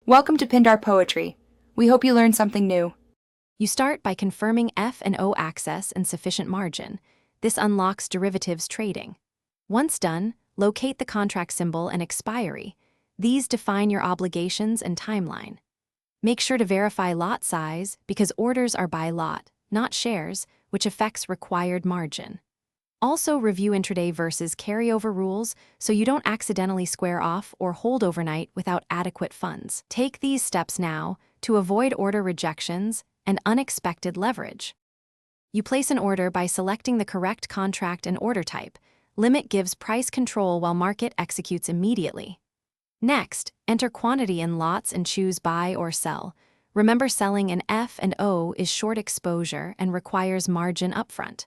Welcome to Pindar Poetry. We hope you learned something new. You start by confirming F&O access and sufficient margin. This unlocks derivatives trading. Once done, locate the contract symbol and expiry. These define your obligations and timeline. Make sure to verify lot size because orders are by lot, not shares, which affects required margin. Also review intraday versus carryover rules so you don't accidentally square off or hold overnight without adequate funds. Take these steps now to avoid order rejections and unexpected leverage. You place an order by selecting the correct contract and order type. Limit gives price control while market executes immediately. Next, enter quantity in lots and choose buy or sell. Remember, selling an F&O is short exposure and requires margin upfront.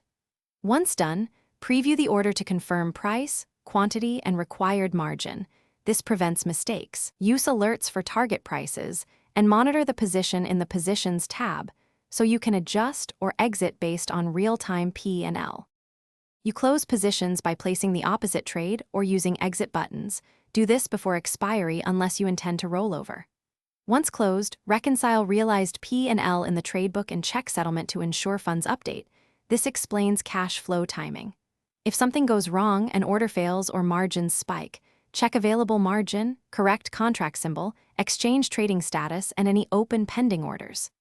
Once done, preview the order to confirm price, quantity, and required margin. This prevents mistakes. Use alerts for target prices and monitor the position in the Positions tab so you can adjust or exit based on real-time P&L. You close positions by placing the opposite trade or using exit buttons. Do this before expiry unless you intend to roll over. Once closed, reconcile realized P&L in the tradebook and check settlement to ensure funds update. This explains cash flow timing. If something goes wrong, an order fails or margins spike, check available margin, correct contract symbol, exchange trading status, and any open pending orders.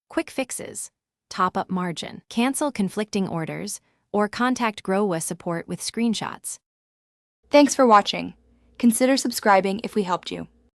Quick fixes: top up margin, cancel conflicting orders, or contact Groww support with screenshots. Thanks for watching. Consider subscribing if we helped you.